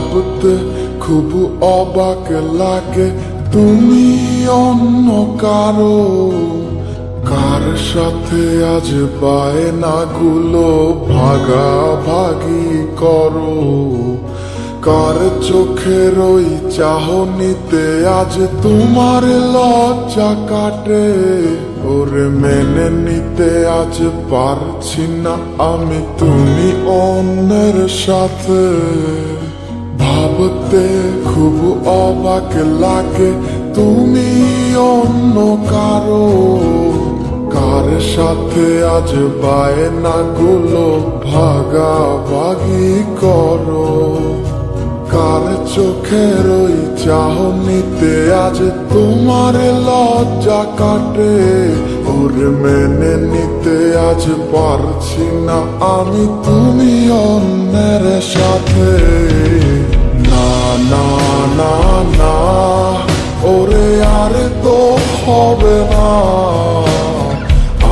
ভাবতে খুব অবাক লাগে তুমি অন্য কারো, কার সাথে আজ বায়নাগুলো ভাগাভাগি করো, কার চোখের ওই চাহনিতে আজ তোমার লজ্জা কাটে। ওরে মেনে নিতে আজ পারছি না আমি তুমি অন্যের সাথে, ভাবতে খুব অবাক লাগে তুমি অন্য কারো, কার সাথে আজ বায়নাগুলো ভাগাভাগি করো, কার চোখের ওই চাহনিতে আজ তোমার লজ্জা কাটে। ওরে মেনে নিতে আজ পারছি না আমি তুমি অন্যের সাথে। না না না না ওরে আর তো হবে না,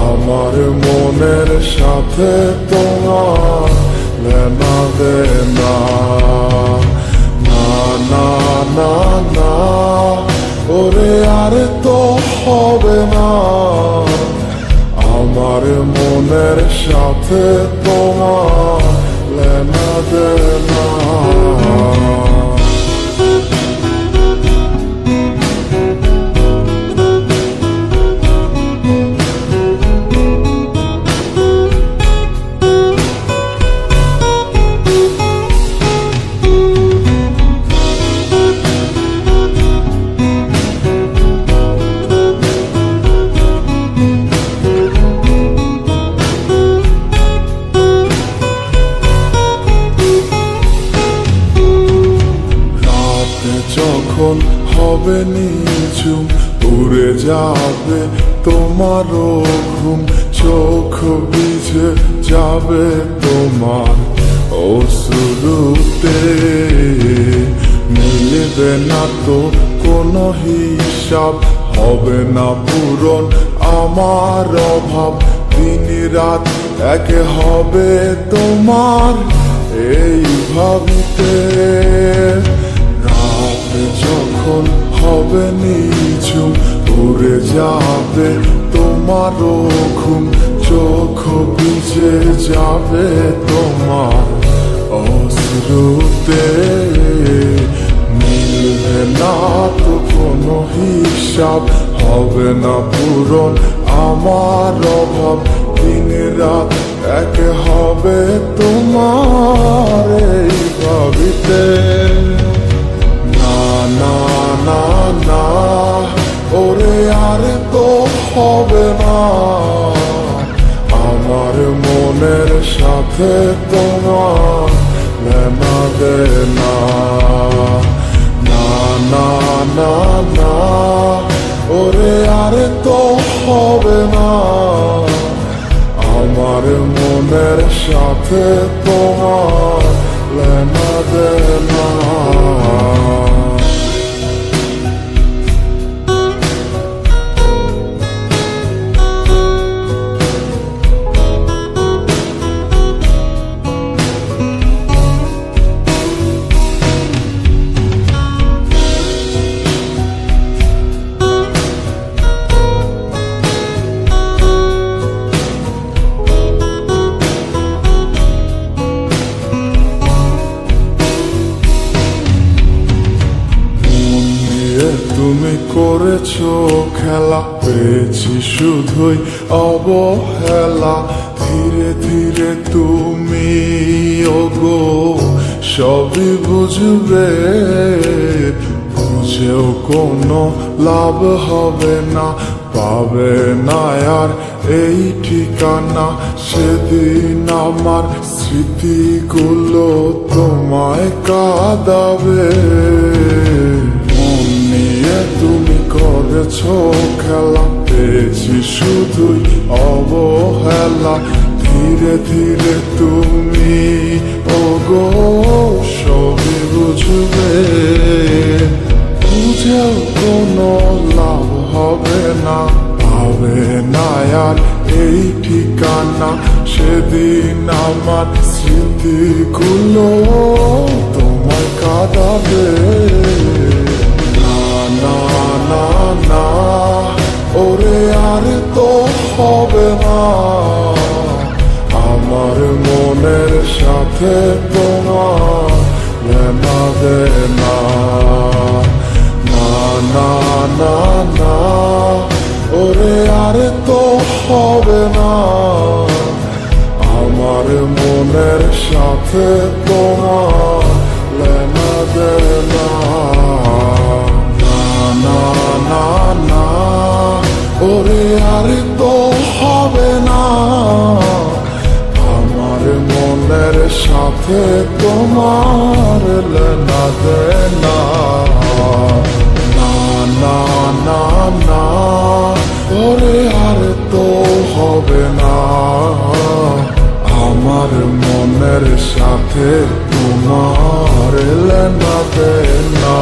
আমার মনের সাথে তোমার লেনা দেনা। না না না ওরে আর তো হবে না, আমার মনের সাথে তোমার লেনা দেনা। যখন হবে নিঝুম উড়ে যাবে তোমারও ঘুম, চোখ ভিজে যাবে তোমার অশ্রুতে, মিলবে না তো কোনো হিসাব, হবে না পূরণ আমার অভাব, দিন রাত এক হবে তোমার এই ভাবিতে। যখন হবে নিঝুম উড়ে যাবে তোমারও ঘুম, চোখ ভিজে যাবে তোমার অশ্রুতে, মিলবে না তো কোনো হিসাব, হবে না পূরণ আমার অভাব, দিন রাত এক হবে তোমার এই ভাবিতে। না না না ওরে আর তো হবে না, আমার মনের সাথে তোমার লেনা দেনা। না না না না ওরে আর তো হবে না, আমার মনের সাথে তোমার লেনা দেনা। তুমি করেছো খেলা, পেয়েছি শুধুই অবহেলা, ধীরে ধীরে তুমি ওগো সবই বুঝবে, বুঝেও কোনো লাভ হবে না, পাবে না আর এই ঠিকানা। সেদিন আমার স্মৃতিগুলো তোমায় কাঁদাবে, তুমি করেছো খেলা, পেয়েছি শুধুই অবহেলা, ধীরে ধীরে তুমি ওগো সবই বুঝবে, বুঝেও কোনো লাভ হবে না, পাবে না আর এই ঠিকানা। সেদিন আমার স্মৃতিগুলো তোমায় কাঁদাবে। সাথে তোমার লেনা দেনা না না না না ওরে আর তো হবে না আমার মনের সাথে তোমার লেনা দেনা না না না না ওরে আর তো হবে না আমার মনের সাথে তোমার লেনা দেনা